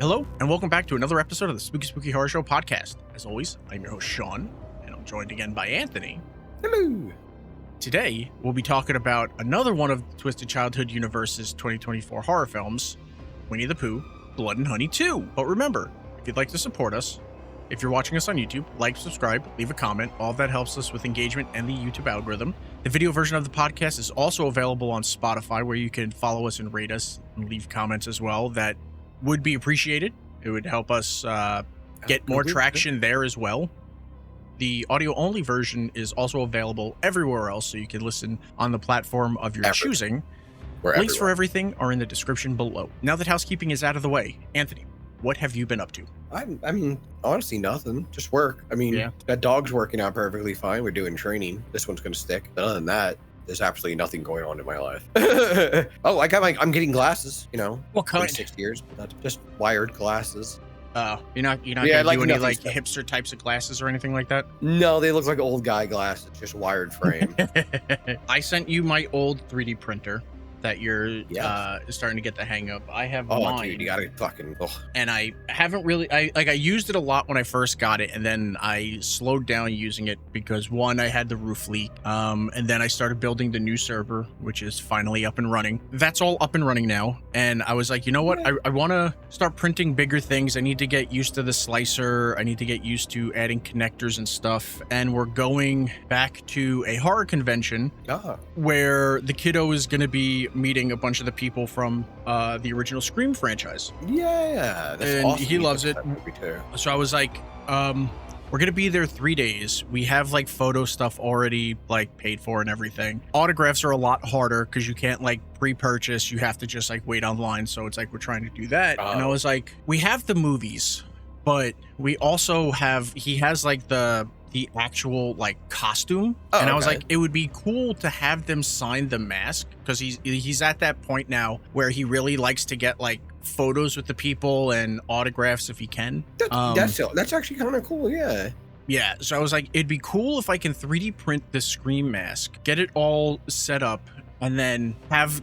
Hello, and welcome back to another episode of the Spooky Spooky Horror Show podcast. As always, I'm your host, Sean, and I'm joined again by Anthony. Hello. Today, we'll be talking about another one of Twisted Childhood Universe's 2024 horror films, Winnie-the-Pooh, Blood and Honey 2. But remember, if you'd like to support us, if you're watching us on YouTube, like, subscribe, leave a comment. All of that helps us with engagement and the YouTube algorithm. The video version of the podcast is also available on Spotify, where you can follow us and rate us and leave comments as well. That would be appreciated. It would help us get more traction there as well. The audio-only version is also available everywhere else, so you can listen on the platform of your choosing. Links for everything are in the description below. Now that housekeeping is out of the way, Anthony, what have you been up to? I mean, honestly, nothing. Just work. I mean, that dog's working out perfectly fine. We're doing training. This one's going to stick. But other than that, there's absolutely nothing going on in my life. Oh, I'm getting glasses, What kind? 6 years, but that's just wired glasses. You're not gonna do any hipster types of glasses or anything like that? No, they look like old guy glasses, just wired frame. I sent you my old 3D printer that you're starting to get the hang of. I have mine. Dude, you gotta fucking. And I haven't really. I used it a lot when I first got it, and then I slowed down using it because one, I had the roof leak, and then I started building the new server, which is finally up and running. That's all up and running now, and I was like, you know what? I want to start printing bigger things. I need to get used to the slicer. I need to get used to adding connectors and stuff. And we're going back to a horror convention where the kiddo is going to be meeting a bunch of the people from the original Scream franchise. Yeah, that's and awesome. He loves it. So I was like, we're gonna be there 3 days. We have like photo stuff already like paid for and everything. Autographs are a lot harder because you can't like pre-purchase. You have to just like wait online. So it's like we're trying to do that. And I was like, we have the movies, but we also have, he has like the actual like costume. And I was like, it would be cool to have them sign the mask, because he's at that point now where he really likes to get like photos with the people and autographs if he can. That's actually kind of cool. Yeah, so I was like, it'd be cool if I can 3D print the Scream mask, get it all set up, and then have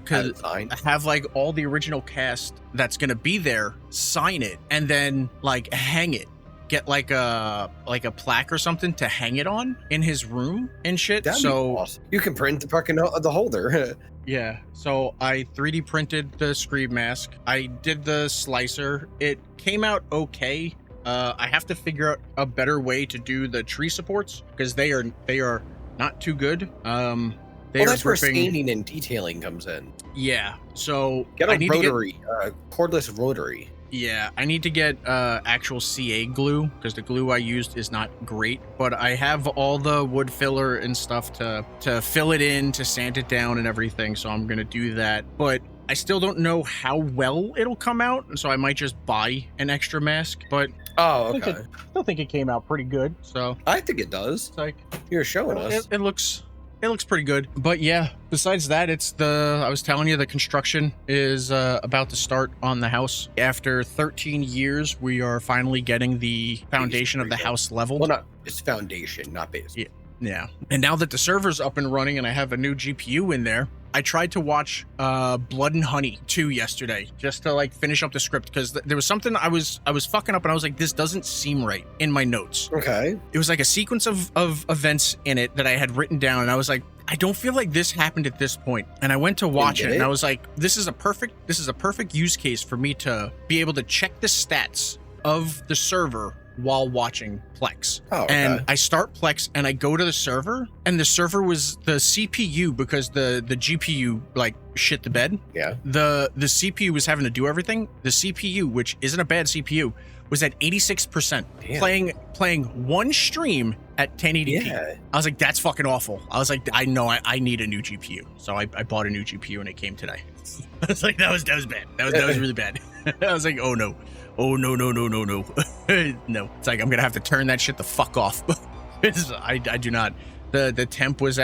like all the original cast that's gonna be there sign it, and then like hang it. Get like a plaque or something to hang it on in his room and shit. That'd be awesome. You can print the fucking the holder. Yeah, so I 3D printed the Scream mask. I did the slicer. It came out okay. I have to figure out a better way to do the tree supports, because they are not too good. That's where staining and detailing comes in. Yeah, so get a rotary, cordless rotary. Yeah, I need to get actual CA glue, because the glue I used is not great, but I have all the wood filler and stuff to fill it in, to sand it down and everything, so I'm going to do that. But I still don't know how well it'll come out, and so I might just buy an extra mask, but I still think it came out pretty good, so. I think it does. It's like, you're showing us. It looks pretty good. But yeah, besides that, I was telling you, the construction is about to start on the house. After 13 years, we are finally getting the foundation of the house leveled. Well, it's foundation, not base. Yeah. And now that the server's up and running and I have a new GPU in there, I tried to watch Blood and Honey 2 yesterday, just to like finish up the script, because there was something I was fucking up, and I was like, this doesn't seem right in my notes. Okay. It was like a sequence of events in it that I had written down, and I was like, I don't feel like this happened at this point. And I went to watch it, and I was like, this is a perfect use case for me to be able to check the stats of the server while watching Plex. And I start Plex and I go to the server, and the server was the CPU, because the GPU like shit the bed. Yeah. The CPU was having to do everything. The CPU, which isn't a bad CPU, was at 86%. Damn. Playing one stream at 1080p. Yeah. I was like, that's fucking awful. I was like, I know I need a new GPU. So I bought a new GPU and it came today. I was like, that was bad. That was really bad. I was like, oh no. Oh, no. No. It's like, I'm going to have to turn that shit the fuck off. I do not. The temp was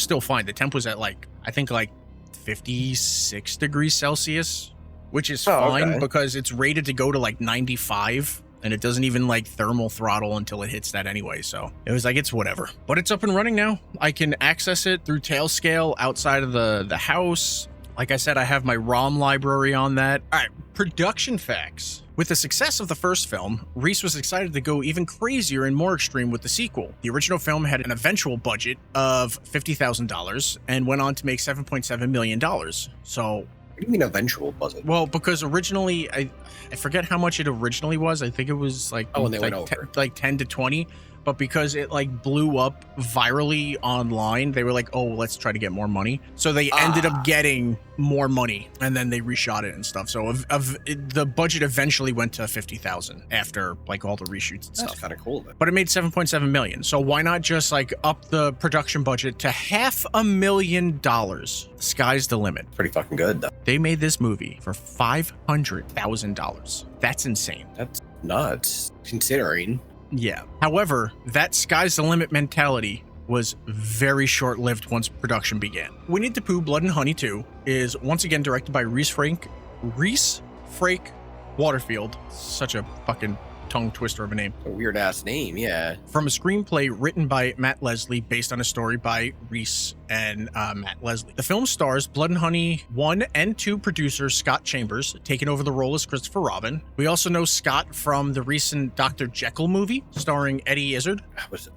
still fine. The temp was at like, I think like 56 degrees Celsius, which is fine because it's rated to go to like 95. And it doesn't even like thermal throttle until it hits that anyway. So it was like, it's whatever. But it's up and running now. I can access it through Tailscale outside of the house. Like I said, I have my ROM library on that. All right, production facts. With the success of the first film, Reese was excited to go even crazier and more extreme with the sequel. The original film had an eventual budget of $50,000 and went on to make $7.7 million. So, what do you mean eventual budget? Well, because originally, I forget how much it originally was. I think it was like, and they went over. Like 10 to 20. But because it like blew up virally online, they were like, oh, let's try to get more money. So they ended up getting more money, and then they reshot it and stuff. So the budget eventually went to 50,000 after like all the reshoots and stuff. That's kind of cool, then. But it made 7.7 million. So why not just like up the production budget to $500,000? The sky's the limit. Pretty fucking good, though. They made this movie for $500,000. That's insane. That's nuts, considering. Yeah. However, that sky's the limit mentality was very short-lived once production began. Winnie-the-Pooh, Blood and Honey 2 is once again directed by Reese Frake Waterfield. Such a fucking tongue twister of a name. A weird ass name, yeah. From a screenplay written by Matt Leslie based on a story by Reese and Matt Leslie. The film stars Blood and Honey 1 and 2 producer Scott Chambers, taking over the role as Christopher Robin. We also know Scott from the recent Dr. Jekyll movie starring Eddie Izzard. That was the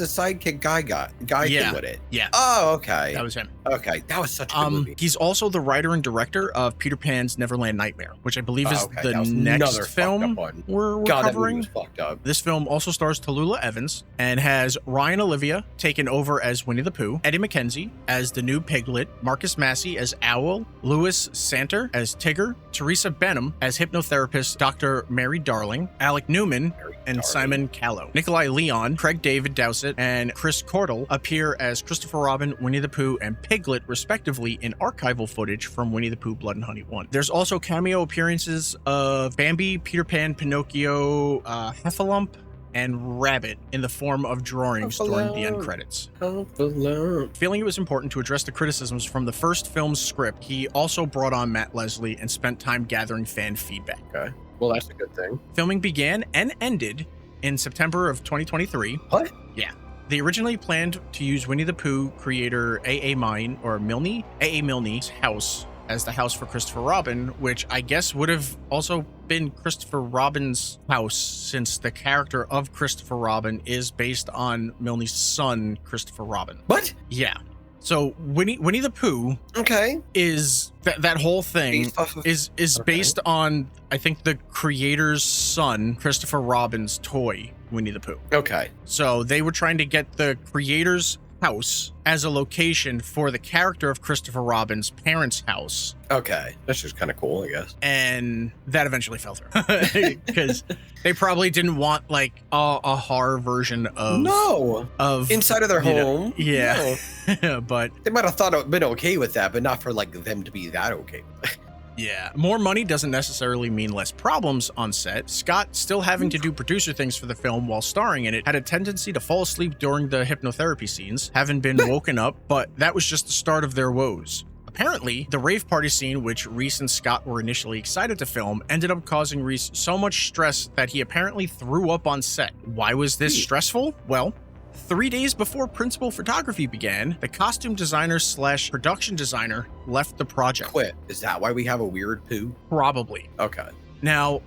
sidekick guy thing with it. Yeah. Oh, okay. That was him. Okay, that was such a good movie. He's also the writer and director of Peter Pan's Neverland Nightmare, which I believe is the next film we're covering. That movie was fucked up. This film also stars Tallulah Evans and has Ryan Olivia taking over as Winnie-the-Pooh, Eddie McKenzie as the new Piglet, Marcus Massey as Owl, Louis Santer as Tigger, Teresa Benham as hypnotherapist Dr. Mary Darling, Alec Newman and Simon Callow. Nikolai Leon, Craig David Dowsett, and Chris Cordell appear as Christopher Robin, Winnie-the-Pooh, and Piglet, respectively, in archival footage from Winnie-the-Pooh, Blood and Honey 1. There's also cameo appearances of Bambi, Peter Pan, Pinocchio, Heffalump, and Rabbit in the form of drawings during the end credits. Feeling it was important to address the criticisms from the first film's script, he also brought on Matt Leslie and spent time gathering fan feedback. Okay. Well, that's a good thing. Filming began and ended in September of 2023. What? Yeah. They originally planned to use Winnie-the-Pooh creator A.A. Milne's house as the house for Christopher Robin, which I guess would have also been Christopher Robin's house, since the character of Christopher Robin is based on Milne's son, Christopher Robin. What? Yeah. So Winnie-the-Pooh, okay, is that whole thing is based on, I think, the creator's son, Christopher Robin's toy, Winnie-the-Pooh. Okay. So they were trying to get the creator's house as a location for the character of Christopher Robin's parents' house. Okay, that's just kind of cool, I guess. And that eventually fell through because they probably didn't want like a horror version of inside of their home. Yeah, no. But they might have thought it would been okay with that, but not for like them to be that okay with it. Yeah, more money doesn't necessarily mean less problems on set. Scott, still having to do producer things for the film while starring in it, had a tendency to fall asleep during the hypnotherapy scenes, having been woken up, but that was just the start of their woes. Apparently, the rave party scene, which Reese and Scott were initially excited to film, ended up causing Reese so much stress that he apparently threw up on set. Why was this stressful? Well, 3 days before principal photography began, the costume designer / production designer left the project. Quit. Is that why we have a weird poo? Probably. Okay. Now,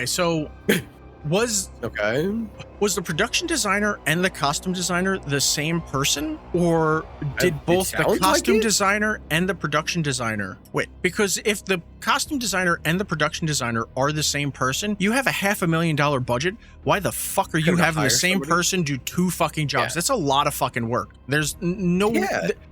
so was the production designer and the costume designer the same person, or did both the costume designer and the production designer quit? Because if the costume designer and the production designer are the same person, you have a $500,000 budget. Why the fuck are you having the same person do 2 fucking jobs? That's a lot of fucking work. There's no,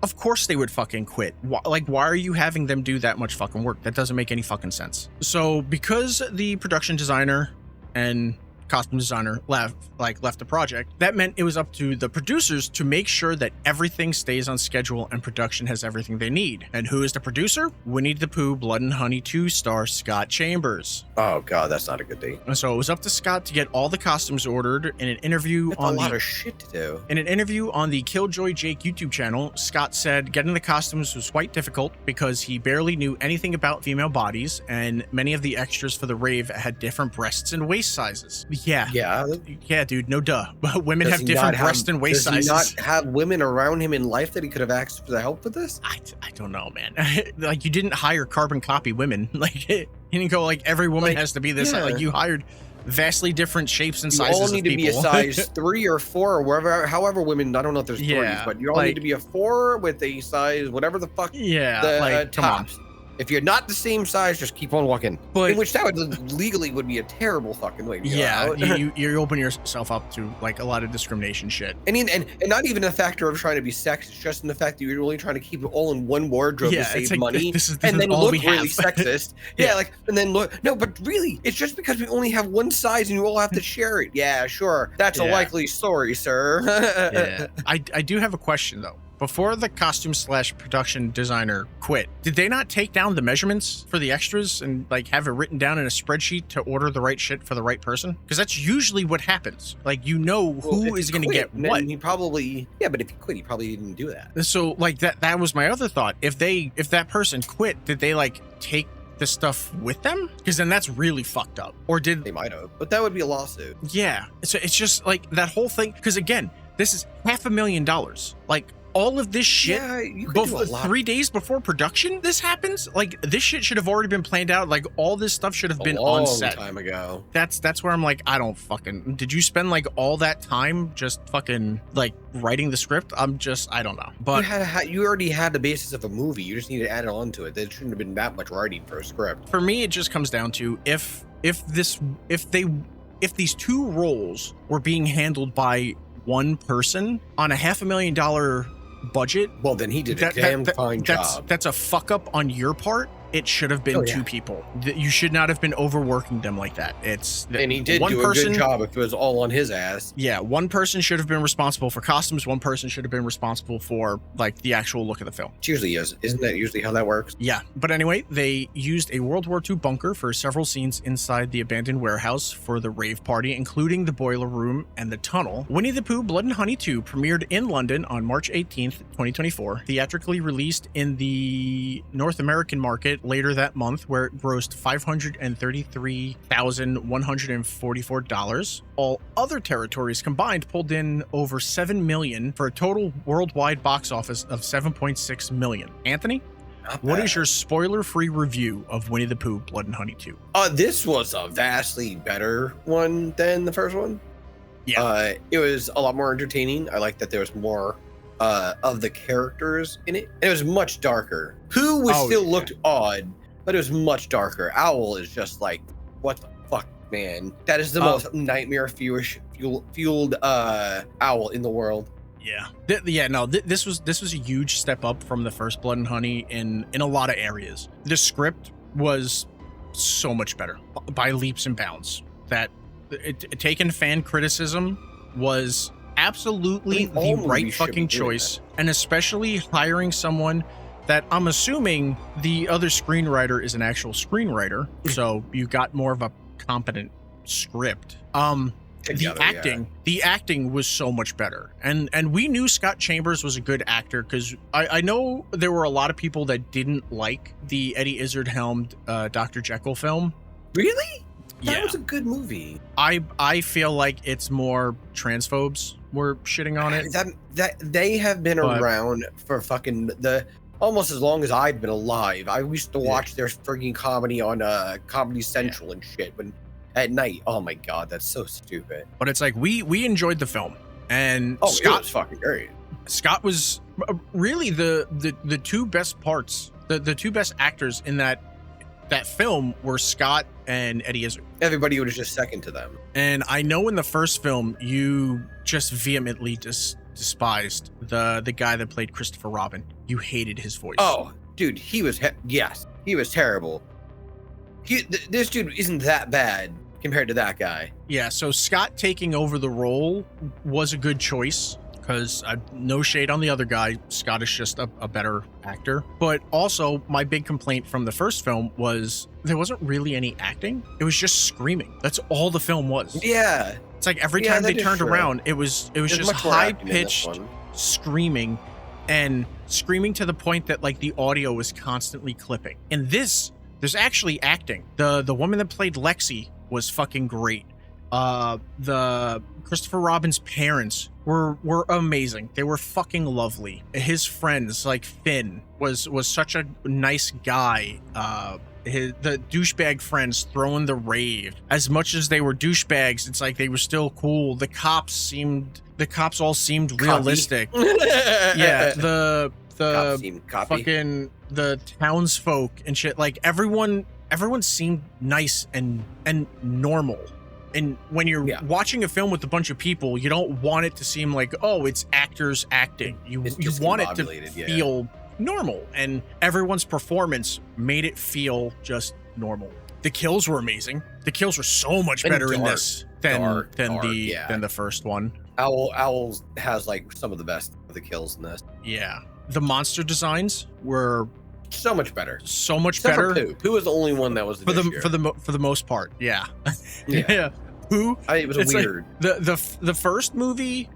of course they would fucking quit. Why are you having them do that much fucking work? That doesn't make any fucking sense. So because the production designer and costume designer left the project, that meant it was up to the producers to make sure that everything stays on schedule and production has everything they need. And who is the producer? Winnie-the-Pooh, Blood and Honey 2 star Scott Chambers. Oh god, that's not a good thing. And so it was up to Scott to get all the costumes ordered. In an interview a lot of shit to do. In an interview on the Killjoy Jake YouTube channel, Scott said getting the costumes was quite difficult because he barely knew anything about female bodies, and many of the extras for the rave had different breasts and waist sizes. Yeah, dude, no duh. But women have different breast and waist sizes. Does he not have women around him in life that he could have asked for the help with this? I don't know, man. Like, you didn't hire carbon copy women. Like, you didn't go like every woman has to be this. Like, you hired vastly different shapes and sizes. You all need to be a size 3 or 4 or wherever, however women. I don't know if there's 3s, but you all need to be a 4 with a size whatever the fuck. Yeah, tops. If you're not the same size, just keep on walking. But in which that would legally would be a terrible fucking way to go out. you open yourself up to like a lot of discrimination shit. And not even a factor of trying to be sexist, just in the fact that you're really trying to keep it all in one wardrobe to save like, money, and then look really sexist. And then look. No, but really, it's just because we only have one size and you all have to share it. Yeah, sure. That's a likely story, sir. I do have a question though. Before the costume/production designer quit, did they not take down the measurements for the extras and like have it written down in a spreadsheet to order the right shit for the right person? Because that's usually what happens. Like, who is going to get what. He probably, but if he quit, he probably didn't do that. So like that was my other thought. If that person quit, did they like take the stuff with them? Because then that's really fucked up. Or did they? Might have, but that would be a lawsuit. Yeah. So it's just like that whole thing. Because again, this is $500,000. Like, all of this shit, before 3 days before production, this happens. Like, this shit should have already been planned out. Like, all this stuff should have been on set a long time ago. That's where I'm like, I don't fucking. Did you spend like all that time just fucking like writing the script? I don't know. But you already had the basis of a movie. You just need to add it onto it. There shouldn't have been that much writing for a script. For me, it just comes down to if these two roles were being handled by one person on a $500,000 budget, well, then he did a damn fine job. That's a fuck up on your part. It should have been 2 people. You should not have been overworking them like that. And he did do a good job if it was all on his ass. Yeah, one person should have been responsible for costumes. One person should have been responsible for like the actual look of the film. It usually is. Isn't that usually how that works? Yeah, but anyway, they used a World War II bunker for several scenes inside the abandoned warehouse for the rave party, including the boiler room and the tunnel. Winnie-the-Pooh Blood and Honey 2 premiered in London on March 18th, 2024, theatrically released in the North American market later that month, where it grossed $533,144. All other territories combined pulled in over $7 million for a total worldwide box office of $7.6 million. Anthony, what is your spoiler-free review of Winnie-the-Pooh Blood and Honey 2? This was a vastly better one than the first one. Yeah. It was a lot more entertaining. I like that there was more of the characters in it. And it was much darker. Pooh looked odd, but it was much darker. Owl is just like, what the fuck, man? That is the most nightmare fueled owl in the world. Yeah. This was a huge step up from the first Blood and Honey in a lot of areas. The script was so much better by leaps and bounds. That taking fan criticism was absolutely the right fucking choice, and especially hiring someone that I'm assuming the other screenwriter is an actual screenwriter, so you got more of a competent script. The acting was so much better, and we knew Scott Chambers was a good actor, because I know there were a lot of people that didn't like the Eddie Izzard helmed Dr. Jekyll film. Really? That was a good movie. I feel like it's more transphobes were shitting on it. That they have been around for fucking almost as long as I've been alive. I used to watch their freaking comedy on Comedy Central and shit at night. Oh my god, that's so stupid. But it's like we enjoyed the film, and Scott was fucking great. Scott was really the two best parts. The two best actors in that film were Scott and Eddie Izzard. Everybody was just second to them. And I know in the first film you just vehemently despised the guy that played Christopher Robin. You hated his voice. Oh, dude, he was he was terrible. This dude isn't that bad compared to that guy. Yeah, so Scott taking over the role was a good choice, because no shade on the other guy. Scott is just a better actor. But also, my big complaint from the first film was there wasn't really any acting. It was just screaming. That's all the film was. Yeah. It's like every time they turned around, it was just high-pitched screaming, and screaming to the point that like the audio was constantly clipping. In this, there's actually acting. The woman that played Lexi was fucking great. The Christopher Robin's parents were amazing. They were fucking lovely. His friends, like Finn, was such a nice guy. The douchebag friends throwing the rave. As much as they were douchebags, it's like they were still cool. The cops all seemed realistic. Yeah, the fucking the townsfolk and shit. Like everyone seemed nice and normal. And when you're watching a film with a bunch of people, you don't want it to seem like, oh, it's actors acting. You want it to feel normal, and everyone's performance made it feel just normal. The kills were amazing. The kills were so much better in this than the first one. Owl has like some of the best of the kills in this. Yeah, the monster designs were so much better. So much better. Pooh was the only one that was for the most part. Yeah. Yeah. Pooh. It was weird. Like the first movie,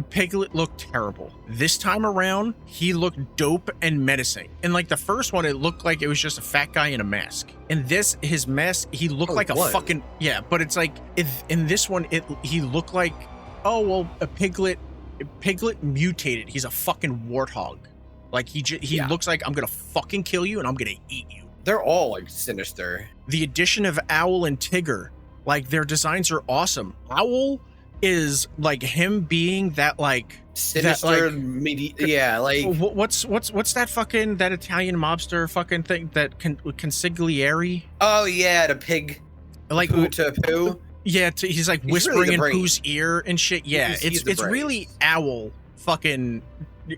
Piglet looked terrible. This time around, he looked dope and menacing. And like the first one, it looked like it was just a fat guy in a mask. In this, his mask, he looked like a fucking but it's like in this one, he looked like, oh well, a Piglet mutated. He's a fucking warthog. Like he looks like, I'm gonna fucking kill you and I'm gonna eat you. They're all like sinister. The addition of Owl and Tigger, like their designs are awesome. Owl is like him being that like sinister, like what's that Italian mobster fucking thing, that consigliere? Oh yeah, the pig, like Pooh to Pooh. Yeah, he's like whispering really in Pooh's ear and shit. Yeah, it's really Owl fucking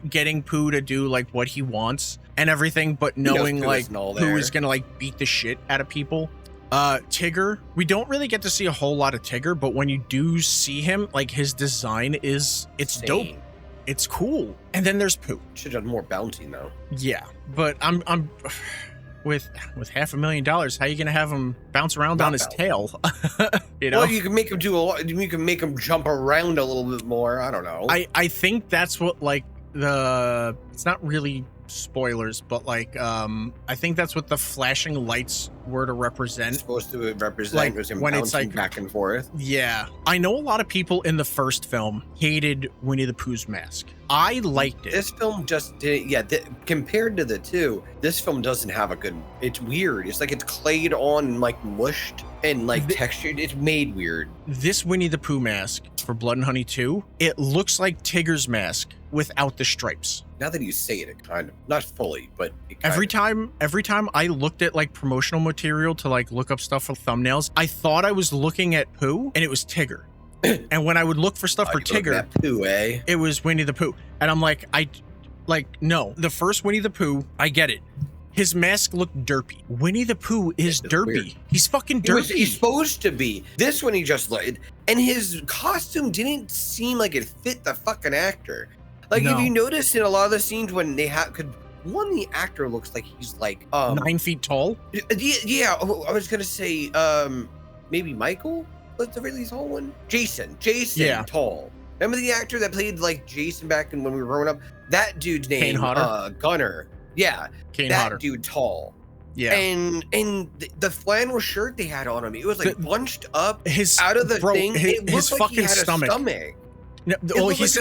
getting Pooh to do like what he wants and everything, but knowing like Pooh is gonna like beat the shit out of people. Tigger, we don't really get to see a whole lot of Tigger, but when you do see him, like his design it's dope. It's cool. And then there's Pooh. Should have done more bouncing though. Yeah, but I'm with $500,000, how are you gonna have him bounce around on his tail? You know? Well, you can make him do a lot. You can make him jump around a little bit more. I don't know. I think that's what like it's not really spoilers, but like I think that's what the flashing lights were to represent. It's supposed to represent like was him when bouncing it's like back and forth. Yeah, I know a lot of people in the first film hated Winnie-the-Pooh's mask. I liked it. This film just did, compared to the two, this film doesn't have a good. It's weird. It's like it's clayed on and like mushed and like textured. It's made weird. This Winnie-the-Pooh mask for Blood and Honey 2, it looks like Tigger's mask without the stripes. Now that you say it, it kind of, not fully, but it every time I looked at like promotional material to like look up stuff for thumbnails, I thought I was looking at Pooh and it was Tigger. And when I would look for stuff for Tigger, Pooh, it was Winnie-the-Pooh. And I'm like, no, the first Winnie-the-Pooh, I get it. His mask looked derpy. Winnie-the-Pooh is derpy. Weird. He's fucking derpy. He's supposed to be. This one he just like, and his costume didn't seem like it fit the fucking actor. Like if you notice in a lot of the scenes when they the actor looks like he's like 9 feet tall. Yeah, I was gonna say maybe Michael was the really tall one. Jason tall. Remember the actor that played like Jason back when we were growing up? That dude's name Gunner. Yeah, Kane that Hodder. Dude tall. Yeah, and the flannel shirt they had on him, it was like bunched up out of the thing. It his looked fucking like he had stomach. A stomach. No, well, he's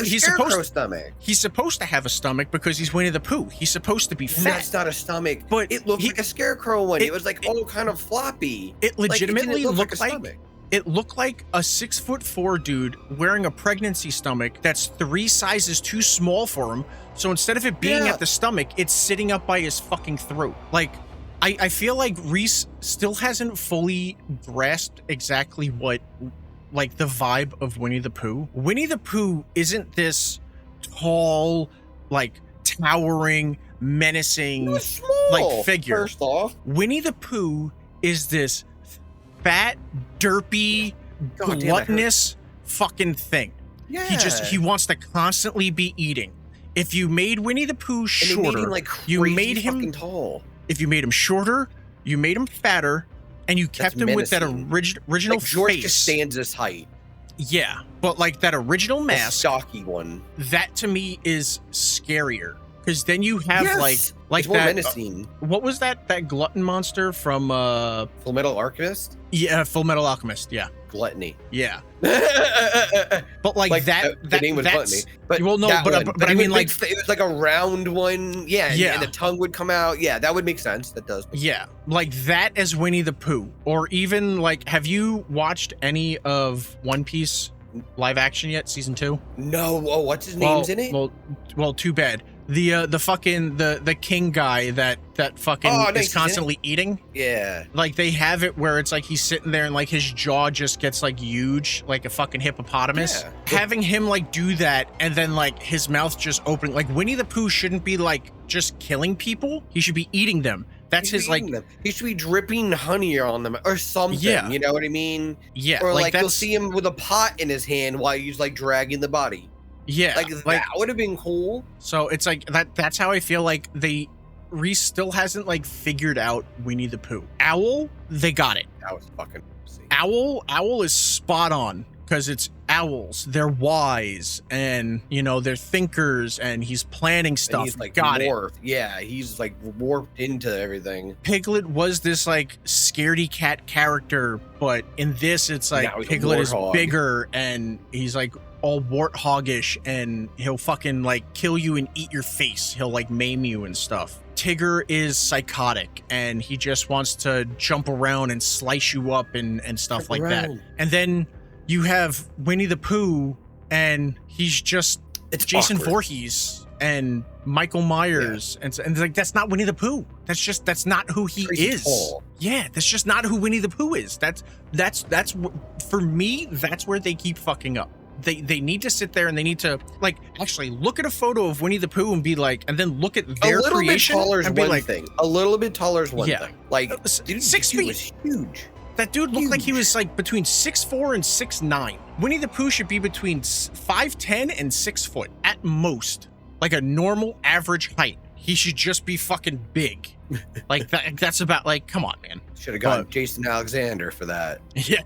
supposed to have a stomach because he's Winnie the Pooh. He's supposed to be fat. That's not a stomach, but it looked like a scarecrow one. It was like kind of floppy. It legitimately looked like stomach. It looked like a 6'4" dude wearing a pregnancy stomach that's 3 sizes too small for him. So instead of it being at the stomach, it's sitting up by his fucking throat. Like, I feel like Reese still hasn't fully grasped exactly what, like, the vibe of Winnie the Pooh. Winnie the Pooh isn't this tall, like, towering, menacing, like, figure. First off, Winnie the Pooh is this fat, derpy, gluttonous fucking thing. Yeah. He wants to constantly be eating. If you made Winnie the Pooh shorter, you made him tall. If you made him shorter, you made him fatter, and you kept him with that original like George face. Costanza's height. Yeah, but like that original mask, stocky one. that to me is scarier Because then you have Yes! like It's more that. menacing. What was that glutton monster from? Full Metal Alchemist? Yeah, Full Metal Alchemist. Yeah, Gluttony. yeah. But But like that the name was that's Gluttony. But well, no, that but one. I it mean would like it was like a round one. Yeah, Yeah. and the tongue would come out. Yeah, that would make sense. That does. yeah, like that as Winnie the Pooh, or even like, have you watched any of One Piece live action yet? Season 2? No. Oh, what's his name's in it? Well, too bad. The fucking the king guy that fucking nice, is constantly eating. Yeah. Like they have it where it's like he's sitting there and like his jaw just gets like huge, like a fucking hippopotamus. Yeah. Having him like do that and then like his mouth just opening, like Winnie the Pooh shouldn't be like just killing people. He should be eating them. That's his like. He should be dripping honey on them or something. Yeah. You know what I mean? Yeah. Or like you'll that's, see him with a pot in his hand while he's like dragging the body. yeah. Like that would have been cool. So it's like that's how I feel like Reese still hasn't like figured out Winnie the Pooh. Owl, they got it. That was fucking insane. Owl is spot on because it's owls. They're wise and they're thinkers and he's planning stuff. And he's like got morphed. Yeah, he's like warped into everything. Piglet was this like scaredy cat character, but in this it's like Now he's a Piglet is warthog. bigger and he's like all warthogish and he'll fucking like kill you and eat your face. He'll like maim you and stuff. Tigger is psychotic and he just wants to jump around and slice you up and stuff like that. And then you have Winnie the Pooh and he's just It's Jason awkward. Voorhees and Michael Myers and it's like that's not Winnie the Pooh. That's not who he Crazy is. tall. Yeah, that's just not who Winnie the Pooh is. That's for me. That's where they keep fucking up. They need to sit there and they need to like actually look at a photo of Winnie the Pooh and be like, and then look at their a little creation bit taller is and be one like, thing. A little bit taller is one Yeah. thing. Like dude, 6 dude feet. was huge. That dude looked like he Huge. was like between 6'4" and 6'9". Winnie the Pooh should be between 5'10" and 6 foot at most, like a normal average height. He should just be fucking big. Like that's about like, come on, man. Should have gotten Jason Alexander for that. Yeah.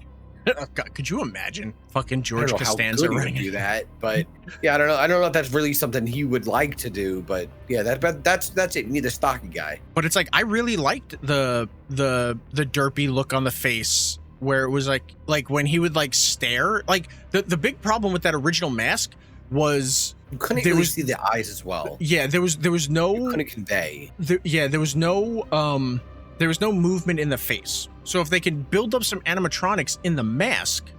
Oh, God, could you imagine fucking I George don't know Costanza how good he running would do it? that, but yeah, I don't know. I don't know if that's really something he would like to do, but yeah, that's it. You need a stocky guy. But it's like I really liked the derpy look on the face where it was like when he would like stare. Like the big problem with that original mask was You couldn't There really was- see the eyes as well. yeah, there was You no couldn't convey. there was no movement in the face. So if they can build up some animatronics in the mask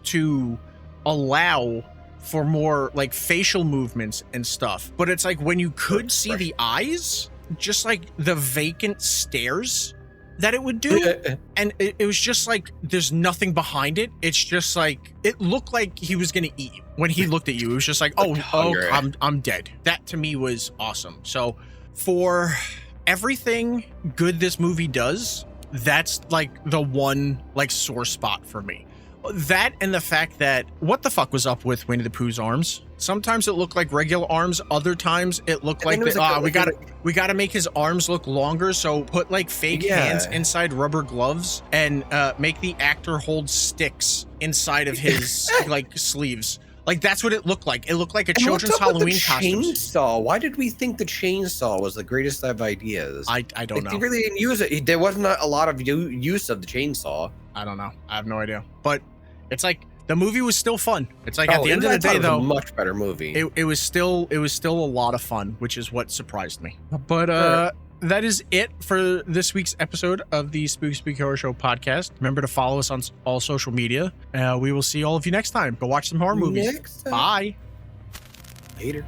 to allow for more like facial movements and stuff, but it's like when you could see the eyes, just like the vacant stares that it would do, and it was just like there's nothing behind it. It's just like it looked like he was gonna eat you when he looked at you. It was just like, oh, hungry. I'm dead. That to me was awesome. So for everything good this movie does, that's like the one like sore spot for me. That and the fact that what the fuck was up with Winnie the Pooh's arms? Sometimes it looked like regular arms, other times it looked like, it was like we gotta make his arms look longer, so put like fake hands inside rubber gloves and make the actor hold sticks inside of his like sleeves. Like that's what it looked like. It looked like a children's Halloween costume. Chainsaw. Why did we think the chainsaw was the greatest of ideas? I don't know. They really didn't use it. There wasn't a lot of use of the chainsaw. I don't know. I have no idea. But it's like the movie was still fun. It's like at the end of the day, though, a much better movie. it was still a lot of fun, which is what surprised me. But that is it for this week's episode of the Spooky Horror Show podcast. Remember to follow us on all social media. We will see all of you next time. Go watch some horror movies. Next time. Bye. Later.